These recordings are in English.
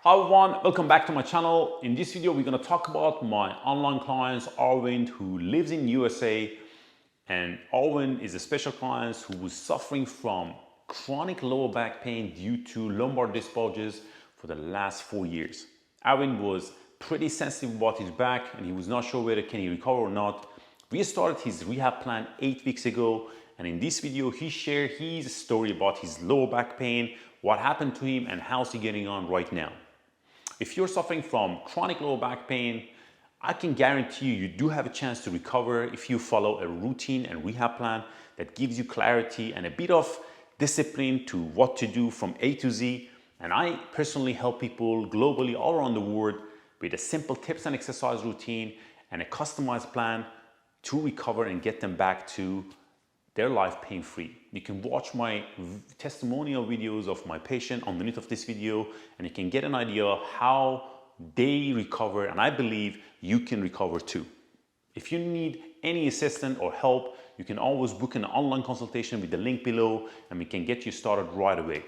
Hi everyone, welcome back to my channel. In this video, we're going to talk about my online clients, Arvind, who lives in USA. And Arvind is a special client who was suffering from chronic lower back pain due to lumbar disc bulges for the last 4 years. Arvind was pretty sensitive about his back and he was not sure whether can he recover or not. We started his rehab plan 8 weeks ago, and in this video, he shared his story about his lower back pain, what happened to him, and how's he getting on right now. If you're suffering from chronic lower back pain, I can guarantee you do have a chance to recover if you follow a routine and rehab plan that gives you clarity and a bit of discipline to what to do from A to Z. And I personally help people globally all around the world with a simple tips and exercise routine and a customized plan to recover and get them back to their life pain-free. You can watch my testimonial videos of my patient underneath of this video, and you can get an idea how they recover, and I believe you can recover too. If you need any assistance or help, you can always book an online consultation with the link below, and we can get you started right away.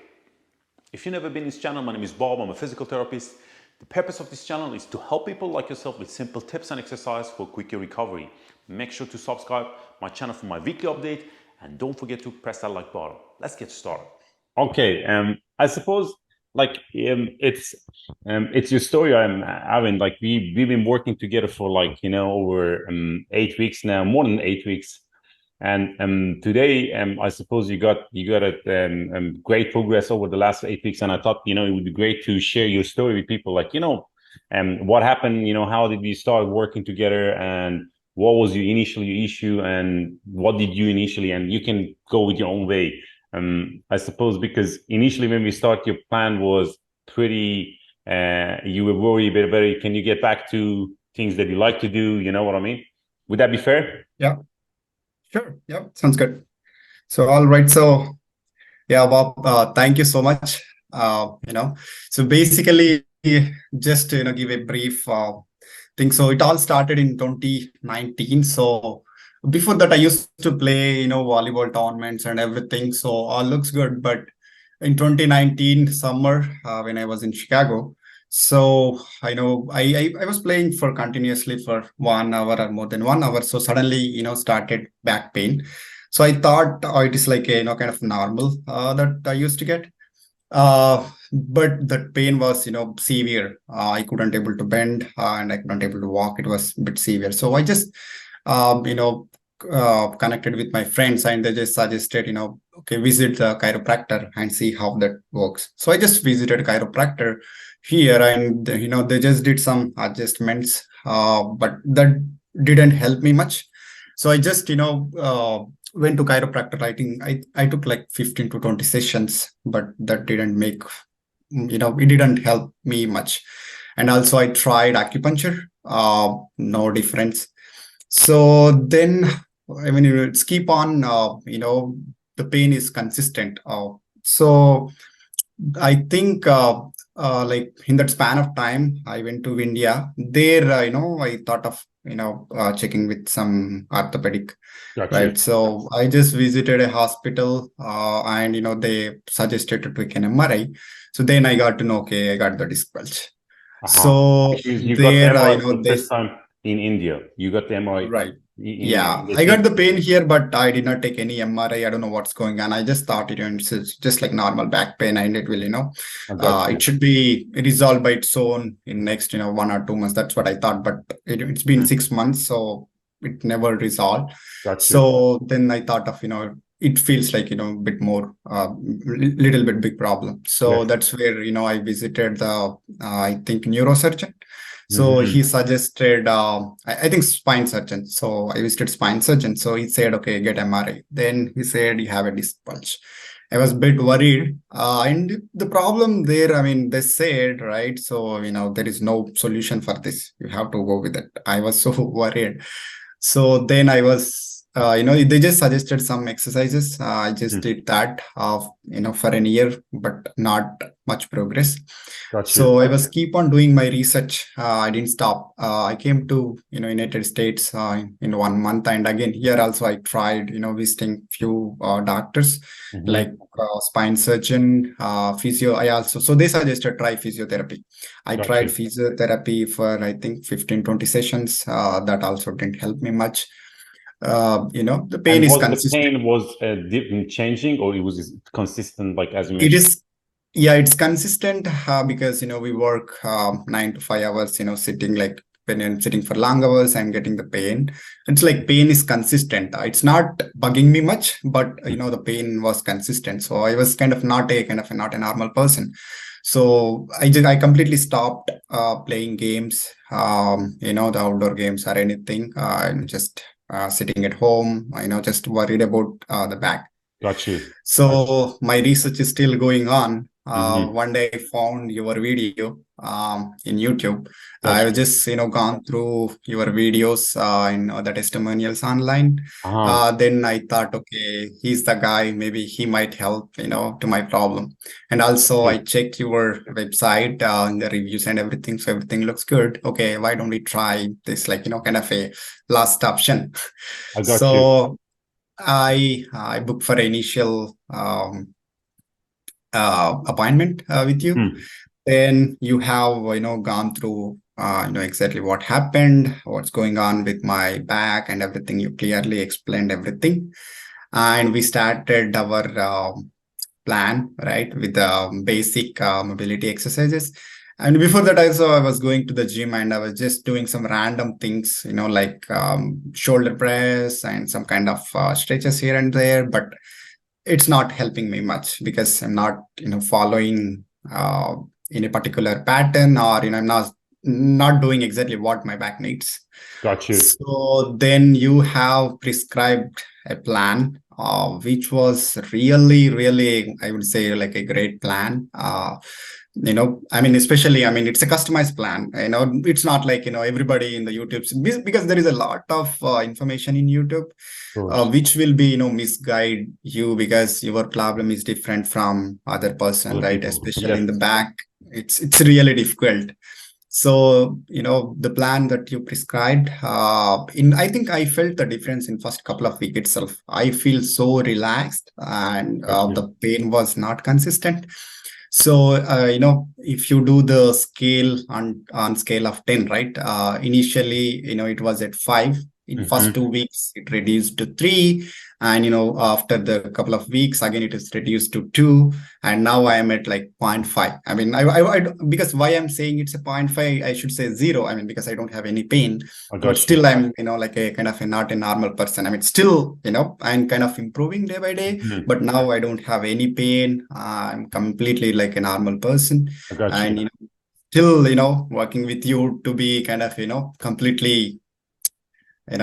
If you've never been in this channel, my name is Bob, I'm a physical therapist. The purpose of this channel is to help people like yourself with simple tips and exercise for quicker recovery. Make sure to subscribe my channel for my weekly update, and don't forget to press that like button. Let's get started. Okay, I suppose it's your story. Arvind. Like we've been working together for over 8 weeks now, more than 8 weeks. And today, I suppose you got a great progress over the last 8 weeks. And I thought it would be great to share your story with people. What happened? How did we start working together, and what was your initial issue, and what did you initially, and you can go with your own way. I suppose because initially when we start, your plan was pretty, you were worried very, can you get back to things that you like to do? You know what I mean? Would that be fair? Yeah, sure. Yeah, sounds good. So, all right. So, yeah, Bob, thank you so much. So basically, just to give a brief thing. So it all started in 2019. So before that, I used to play volleyball tournaments and everything. So all looks good. But in 2019 summer, when I was in Chicago, so I was playing for continuously for 1 hour or more than 1 hour. So suddenly started back pain. So I thought it is like a kind of normal that I used to get. But that pain was severe. I couldn't able to bend and I couldn't able to walk. It was a bit severe. So I just connected with my friends, and they just suggested okay, visit the chiropractor and see how that works. So I just visited chiropractor here, and they just did some adjustments, but that didn't help me much. So I just went to chiropractor. I think I took like 15 to 20 sessions, but that didn't make it didn't help me much. And also I tried acupuncture, no difference. So then it's keep on the pain is consistent. So I think like in that span of time, I went to India. There, I thought of checking with some orthopedic, Gotcha. right? So I just visited a hospital, and they suggested to take an MRI. So then I got to know, okay, I got the disc bulge. So You there, got the MRI for the first time in India. You got the MRI, right. Yeah, I got the pain here, but I did not take any MRI. I don't know what's going on. I just thought it's just like normal back pain, and it will, it should be resolved by its own in next, 1 or 2 months. That's what I thought, but it's been 6 months, so it never resolved. So then I thought of, it feels like, a bit more, little bit big problem. So that's where, I visited the, I think, neurosurgeon. So he suggested, I think spine surgeon. So I visited spine surgeon. So he said, okay, get MRI. Then he said, you have a disc bulge. I was a bit worried. And the problem there, they said, right, so, there is no solution for this. You have to go with it. I was so worried. So then I was they just suggested some exercises. I just did that, for a year, but not much progress. Got you. So I was keep on doing my research. I didn't stop. I came to, United States in 1 month, and again here also I tried, visiting few doctors like spine surgeon, physio. So they suggested try physiotherapy. I Got tried you. physiotherapy for I think 15-20 sessions. That also didn't help me much. The pain And is was the consistent. pain was changing, or it was consistent, like as you It mentioned? is, yeah, it's consistent because we work 9 to 5 hours. Sitting like when I'm sitting for long hours, I'm getting the pain. It's like pain is consistent. It's not bugging me much, but the pain was consistent. So I was kind of not a normal person. So I completely stopped playing games, the outdoor games or anything. I'm just sitting at home, just worried about the back. Got you. So my research is still going on. Mm-hmm. One day I found your video in YouTube. I Got was you. just gone through your videos in the testimonials online. Uh-huh. Then I thought, okay, he's the guy. Maybe he might help, to my problem. And also I Okay. checked your website and the reviews and everything. So everything looks good. Okay, why don't we try this? Like kind of a last option. I got you. So I booked for initial appointment with you. Hmm. Then you have gone through exactly what happened, what's going on with my back and everything. You clearly explained everything, and we started our plan right with the basic mobility exercises. And before that, also I was going to the gym and I was just doing some random things, like shoulder press and some kind of stretches here and there. But it's not helping me much because I'm not, following in a particular pattern, or I'm not doing exactly what my back needs. Got you. So then you have prescribed a plan, which was really, really, I would say, like a great plan. Especially, it's a customized plan. It's not like, everybody in the YouTube, because there is a lot of information in YouTube, Of course. which will be, misguide you because your problem is different from other person, Other right? people. Especially Yes. in the back, it's really difficult. So, the plan that you prescribed, I think I felt the difference in first couple of weeks itself. I feel so relaxed, and Got you. the pain was not consistent. So, if you do the scale on scale of 10, right? Initially, it was at 5. In first Mm-hmm. 2 weeks, it reduced to 3. And, after the couple of weeks, again, it is reduced to 2. And now I am at like zero point 0.5. I mean, because why I'm saying it's a 0.5, I should say 0. I mean, because I don't have any pain, I but got you. still I'm, like a kind of not a normal person. I mean, still, I'm kind of improving day by day, Mhm. but now I don't have any pain. I'm completely like a normal person. I got And, you. still, working with you to be kind of, completely, Get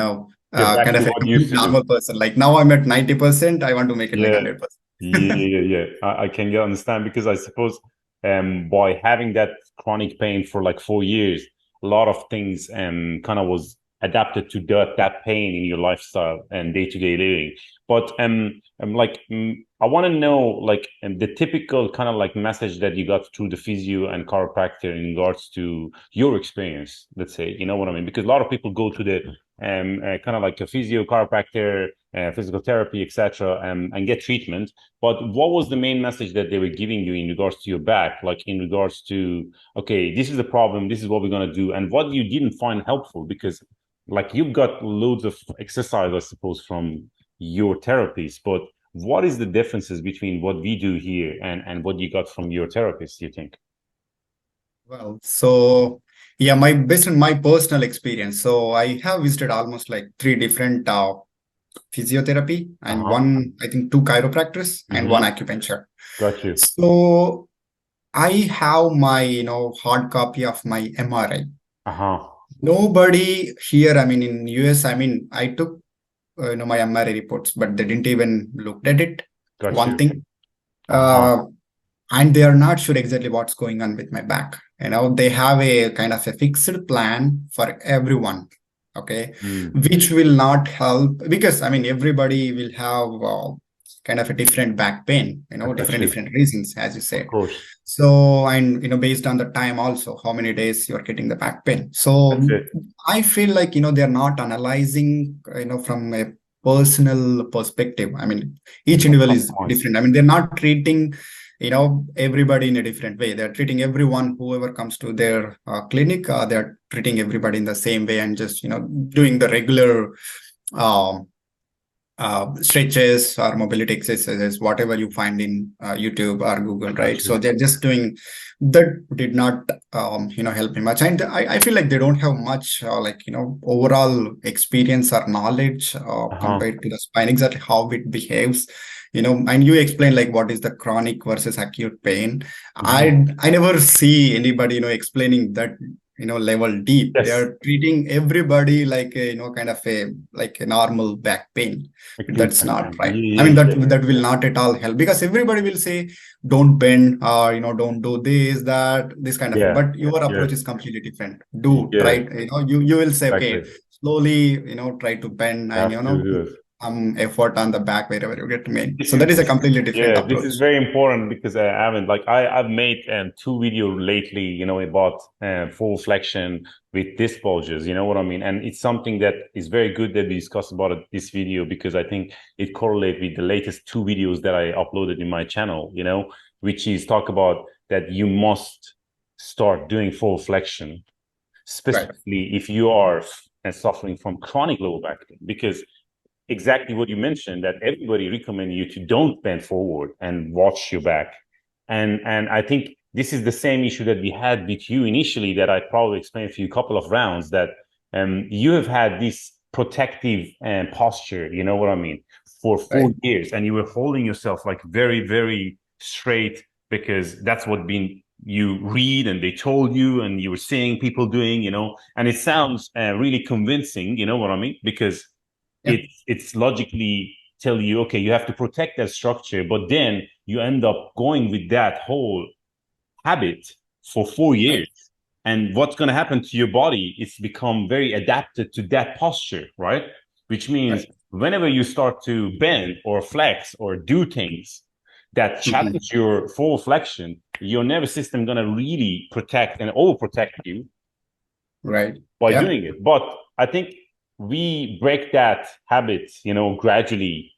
back kind to of a what you used complete to do. normal person. Like now I'm at 90%. I want to make it like Yeah. 100%. Yeah. I can get understand, because I suppose by having that chronic pain for like 4 years, a lot of things kind of was adapted to that pain in your lifestyle and day-to-day living. But I want to know like the typical kind of like message that you got through the physio and chiropractor in regards to your experience, let's say, you know what I mean? Because a lot of people go to the kind of like a physio, chiropractor, physical therapy, etc., and get treatment. But what was the main message that they were giving you in regards to your back? Like in regards to, okay, this is the problem, this is what we're gonna do, and what you didn't find helpful, because like you got loads of exercise, I suppose, from your therapies, but what is the differences between what we do here and what you got from your therapist, you think? Well, so yeah, based on my personal experience, so I have visited almost like 3 different physiotherapy and Uh-huh. one, I think, 2 chiropractors and one Mm-hmm. acupuncture. Got you. So I have my, hard copy of my MRI. Uh-huh. Nobody here, I mean, in US, I mean, I took, my MRI reports, but they didn't even look at it. Got One you. thing. Uh-huh. Uh, and they are not sure exactly what's going on with my back. They have a kind of a fixed plan for everyone. okay, Mm. which will not help because I mean everybody will have kind of a different back pain, That's true. different reasons, as you Of said. course. So, and based on the time also, how many days you are getting the back pain. That's So it. I feel like they're not analyzing from a personal perspective. I mean, each From individual some is points. different. I mean, they're not treating everybody in a different way. They're treating everyone, whoever comes to their clinic, they're treating everybody in the same way and just doing the regular um, stretches or mobility exercises, whatever you find in YouTube or Google, right? That's So true. they're just doing that. Did not help me much, and I feel like they don't have much overall experience or knowledge Uh-huh. compared to the spine, exactly how it behaves. And you explain like what is the chronic versus acute pain. Hmm. I never see anybody explaining that level deep. They Yes. are treating everybody like a kind of a like a normal back pain. Acute That's back not pain. right. I Yeah, mean, yeah, that will not at all help because everybody will say, don't bend or, don't do this, that, this kind of thing. yeah, But your yeah, approach is completely different. yeah, Try, you will say, okay, exactly. slowly, try to bend You and, have to do it. effort on the back wherever you get pain. This So is that is a completely different yeah, this is approach. very important because I haven't like I've made two videos lately, about full flexion with disc bulges. You know what I mean? And it's something that is very good that we discussed about it, this video, because I think it correlates with the latest two videos that I uploaded in my channel. Which is talk about that you must start doing full flexion, Right. specifically if you are suffering from chronic lower back pain, because exactly what you mentioned, that everybody recommend you to don't bend forward and watch your back. And I think this is the same issue that we had with you initially, that I probably explained to you a couple of rounds, that you have had this protective posture, you know what I mean, for Right. 4 years, and you were holding yourself like very, very straight, because that's what been you read and they told you and you were seeing people doing, and it sounds really convincing, you know what I mean, because Yeah. it's logically tell you, okay, you have to protect that structure, but then you end up going with that whole habit for 4 years. And what's going to happen to your body? It's become very adapted to that posture, right? Which means Right. whenever you start to bend or flex or do things that Mhm. challenge your full flexion, your nervous system going to really protect and overprotect you Right. by Yeah. doing it. But I think we break that habit, gradually,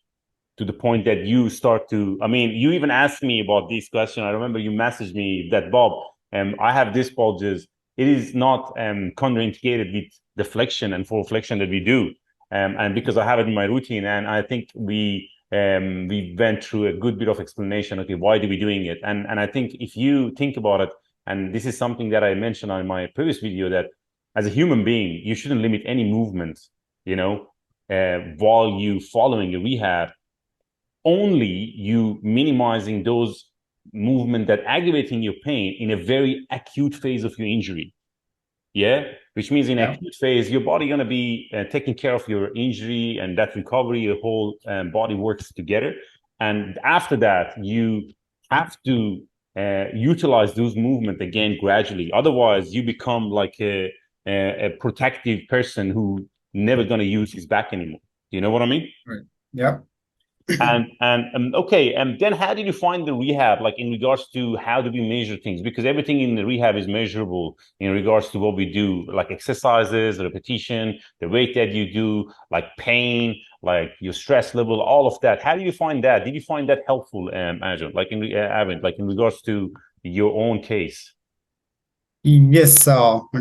to the point that you start to, I mean, you even asked me about this question. I remember you messaged me that, Bob, I have this bulges. It is not contraindicated with the flexion and full flexion that we do. And because I have it in my routine, and I think we went through a good bit of explanation. Okay, why do we doing it? And I think if you think about it, and this is something that I mentioned on my previous video, that as a human being, you shouldn't limit any movement, while you following a rehab, only you minimizing those movement that aggravating your pain in a very acute phase of your injury. Yeah, which means in Yeah. acute phase, your body gonna be taking care of your injury, and that recovery, your whole body works together. And after that, you have to utilize those movement again gradually. Otherwise, you become like a protective person who never gonna use his back anymore. You know what I mean? Right. Yeah. And okay, and then how did you find the rehab, like in regards to how do we measure things? Because everything in the rehab is measurable in regards to what we do, like exercises, repetition, the weight that you do, like pain, like your stress level, all of that. How do you find that? Did you find that helpful, Arjun, like Arvind, like in regards to your own case? Yes,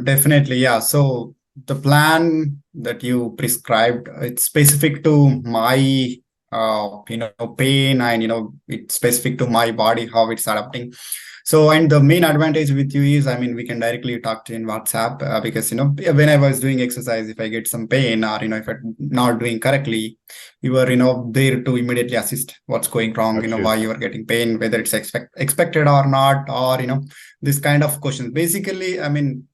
definitely. Yeah. So the plan that you prescribed, it's specific to my, pain and, it's specific to my body, how it's adapting. So, and the main advantage with you is, I mean, we can directly talk to you in WhatsApp because, when I was doing exercise, if I get some pain or, if I'm not doing correctly, you are, there to immediately assist what's going wrong, Got why you. you are getting pain, whether it's expected or not, or, this kind of questions. Basically, I mean,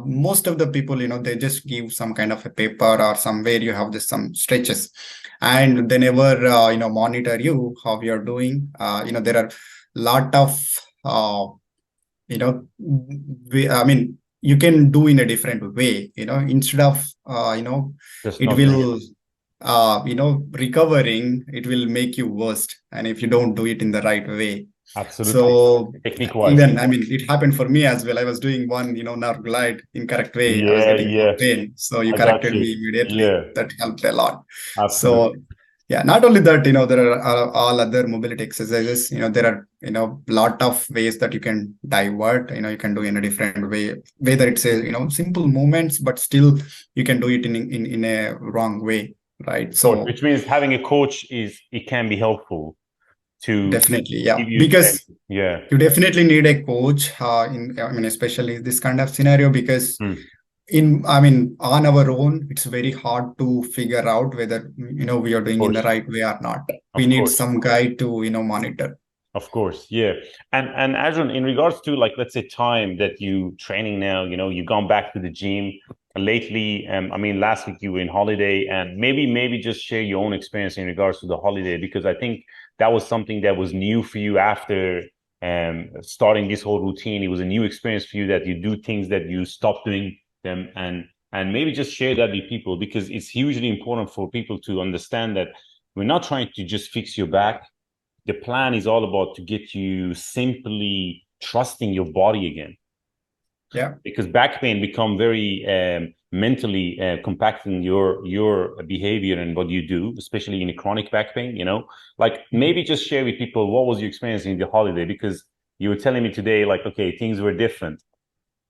most of the people, they just give some kind of a paper or somewhere you have just some stretches, and they never, monitor you how you're doing. There are lot of, uh, I mean, you can do in a different way, instead of, Just it not doing it. will, recovering, it will make you worst. And if you don't do it in the right way. Absolutely. So Technique wise. even, I mean, it happened for me as well. I was doing one, nerve glide incorrect way. I was Yeah, getting more yeah. pain. So you I got corrected you. me immediately. Yeah, That helped a lot. So absolutely. yeah, not only that, there are all other mobility exercises. There are, lot of ways that you can divert, you can do in a different way, whether it's a, simple movements, but still you can do it in a wrong way, right? Coach, So which means having a coach it can be helpful to definitely, yeah, give you, because yeah. you definitely need a coach, I mean, especially this kind of scenario, because Mm, I mean, on our own, it's very hard to figure out whether, we are of doing in the course, right way or not. We of need course. some guide to, monitor. Of course, yeah. And Arjun, in regards to like let's say time that you training now, you've gone back to the gym lately. I mean, last week you were in holiday, and maybe just share your own experience in regards to the holiday, because I think that was something that was new for you after starting this whole routine. It was a new experience for you that you do things that you stop doing them, and maybe just share that with people, because it's hugely important for people to understand that we're not trying to just fix your back. The plan is all about to get you simply trusting your body again, Yeah. because back pain become very mentally compacting your behavior and what you do, especially in a chronic back pain. Like maybe just share with people what was your experience in the holiday, because you were telling me today like, okay, things were different.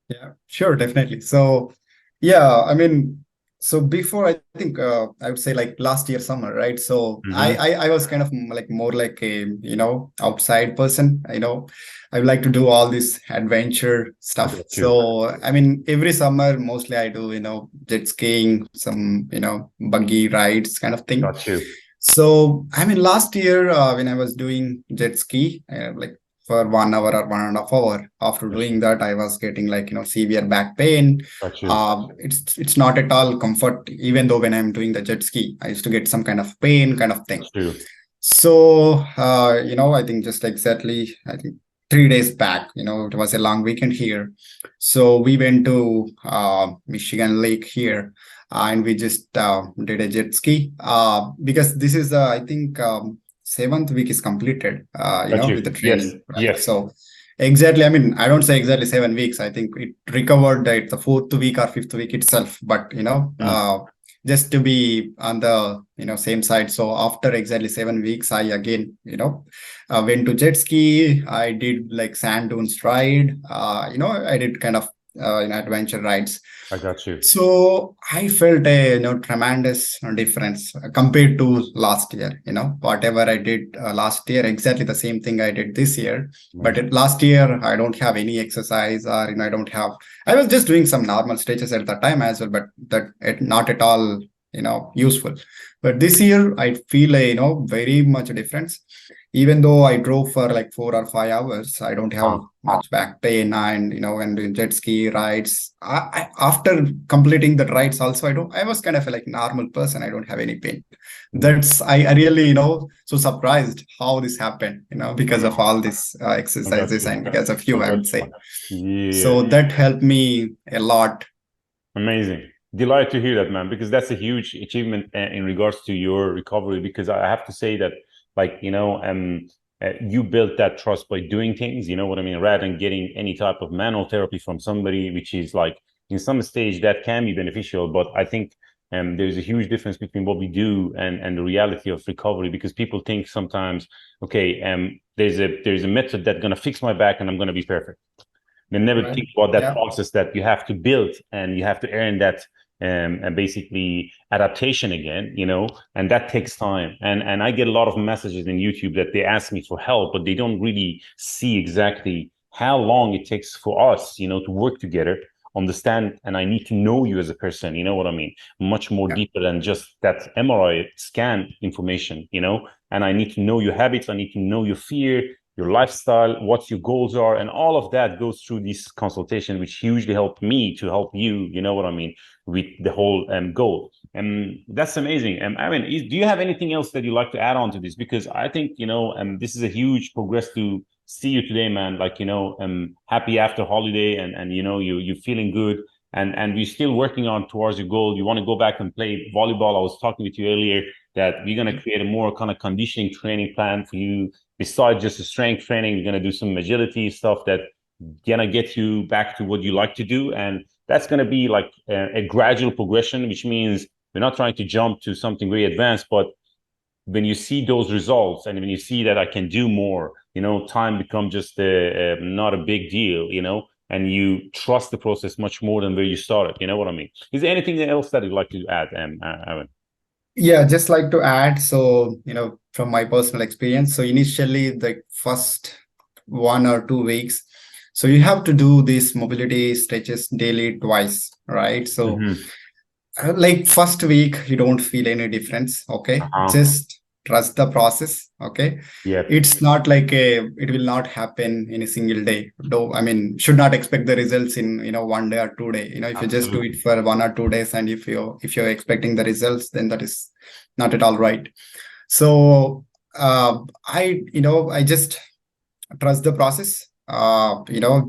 Yeah, sure, definitely. So, yeah, I mean, so before, I think, I would say like last year summer, right? So Mm-hmm. I was kind of like more like a, outside person. I would like to do all this adventure I stuff. got you. So, I mean, every summer, mostly I do, jet skiing, some, buggy rides kind of thing. Got you. So, I mean, last year, when I was doing jet ski, like for 1 hour or 1.5 hour. After Got doing you. that, I was getting like, severe back pain. Got you. It's not at all comfort, even though when I'm doing the jet ski, I used to get some kind of pain kind of thing. Got you. So, I think just exactly, I think 3 days back, it was a long weekend here. So we went to Michigan Lake here, and we just did a jet ski because this is, I think, seventh week is completed, Got you. with the Yes. training, right? Yes. So exactly, I mean, I don't say exactly 7 weeks. I think it recovered at the fourth week or fifth week itself, but Mm. just to be on the same side. So after exactly 7 weeks, I again went to jet ski. I did like sand dunes ride. I did kind of adventure rides. I got you. So I felt a tremendous difference compared to last year. Whatever I did last year, exactly the same thing I did this year. But Amazing. last year I don't have any exercise, or I don't have. I was just doing some normal stretches at the time as well, but not at all useful. But this year I feel a very much difference. Even though I drove for like 4 or 5 hours, I don't have Wow. much back pain, and and doing jet ski rides. After completing the rides, also I was kind of like normal person. I don't have any pain. Mm. That's I really so surprised how this happened. Because of all these I got exercises you. and because of I you, I got would say. you. Yeah. So that helped me a lot. Amazing. Delighted to hear that, man, because that's a huge achievement in regards to your recovery. Because I have to say that, like, you built that trust by doing things, you know what I mean, rather than getting any type of manual therapy from somebody, which is like in some stage that can be beneficial. But I think there's a huge difference between what we do and the reality of recovery, because people think sometimes, okay, there's a method that's gonna fix my back and I'm gonna be perfect. They never Right. think about that Yeah. process that you have to build, and you have to earn that and basically adaptation again, and that takes time. And I get a lot of messages in YouTube that they ask me for help, but they don't really see exactly how long it takes for us, to work together, understand, and I need to know you as a person, you know what I mean? Much more Yeah. deeper than just that MRI scan information, and I need to know your habits, I need to know your fear, your lifestyle, what your goals are, and all of that goes through this consultation, which hugely helped me to help you, you know what I mean, with the whole goal. And that's amazing. I mean, do you have anything else that you'd like to add on to this? Because I think, this is a huge progress to see you today, man. Like, happy after holiday, and you're feeling good, and we're still working on towards your goal. You want to go back and play volleyball. I was talking with you earlier that we're gonna create a more kind of conditioning training plan for you. Besides just the strength training, we're gonna do some agility stuff that gonna get you back to what you like to do, and that's gonna be like a gradual progression, which means we're not trying to jump to something very advanced, but when you see those results and when you see that I can do more, time becomes just not a big deal, and you trust the process much more than where you started. You know what I mean? Is there anything else that you'd like to add, Aaron? Yeah, just like to add. So, from my personal experience, so initially the first 1 or 2 weeks, so you have to do these mobility stretches daily twice, right? So Mm-hmm. like first week you don't feel any difference, okay? Uh-huh. Just trust the process, okay? Yep. It's not like it will not happen in a single day. Though, I mean, should not expect the results in 1 day or 2 day. If you just do it Absolutely. for 1 or 2 days, and if you're expecting the results, then that is not at all right. So I just trust the process.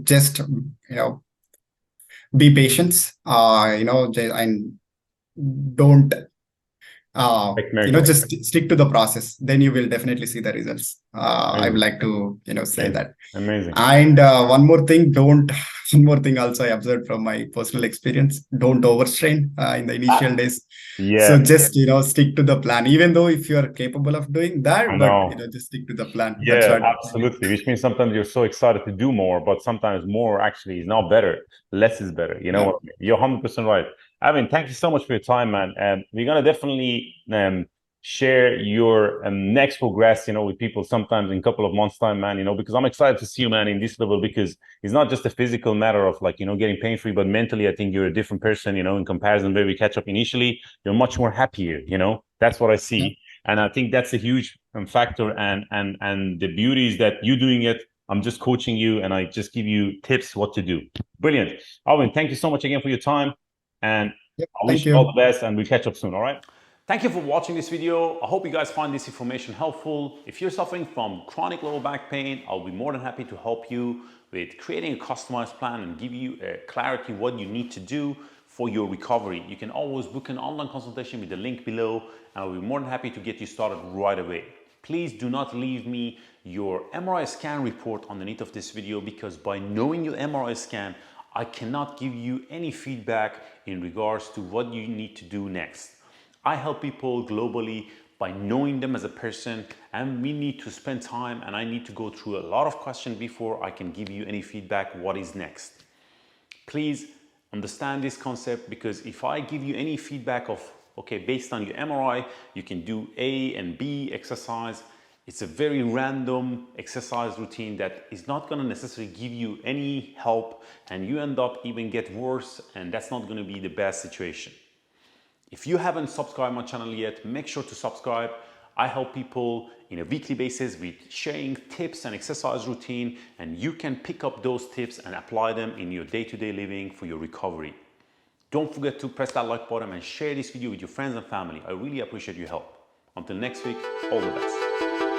Just be patient. And don't Like miracles. just stick to the process, then you will definitely see the results. I would Amazing. like to say Amazing. that. Amazing. And one more thing also I observed from my personal experience: don't overstrain in the initial days. So Yeah, just stick to the plan, even though if you are capable of doing I that, but know. just stick to the plan. That's Yeah, what. absolutely. Which means sometimes you're so excited to do more, but sometimes more actually is not better. Less is better. You know Yeah. what I mean? You're 100% right. I mean, thank you so much for your time, man. And we're gonna definitely share your next progress, with people sometimes in a couple of months' time, man. Because I'm excited to see you, man, in this level because it's not just a physical matter of like getting pain free, but mentally, I think you're a different person. In comparison where we catch up initially, you're much more happier. That's what I Yeah. see. And I think that's a huge factor. And the beauty is that you doing it. I'm just coaching you, and I just give you tips what to do. Brilliant, Arvind. Thank you so much again for your time, and Yep. I Thank wish you all you. the best. And we'll catch up soon. All right. Thank you for watching this video. I hope you guys find this information helpful. If you're suffering from chronic lower back pain, I'll be more than happy to help you with creating a customized plan and give you clarity what you need to do for your recovery. You can always book an online consultation with the link below, and I'll be more than happy to get you started right away. Please do not leave me your MRI scan report underneath of this video, because by knowing your MRI scan, I cannot give you any feedback in regards to what you need to do next. I help people globally by knowing them as a person, and we need to spend time, and I need to go through a lot of questions before I can give you any feedback what is next. Please understand this concept, because if I give you any feedback of, okay, based on your MRI, you can do A and B exercise, it's a very random exercise routine that is not going to necessarily give you any help, and you end up even get worse, and that's not going to be the best situation. If you haven't subscribed my channel yet, make sure to subscribe. I help people in a weekly basis with sharing tips and exercise routine, and you can pick up those tips and apply them in your day-to-day living for your recovery. Don't forget to press that like button and share this video with your friends and family. I really appreciate your help. Until next week, all the best.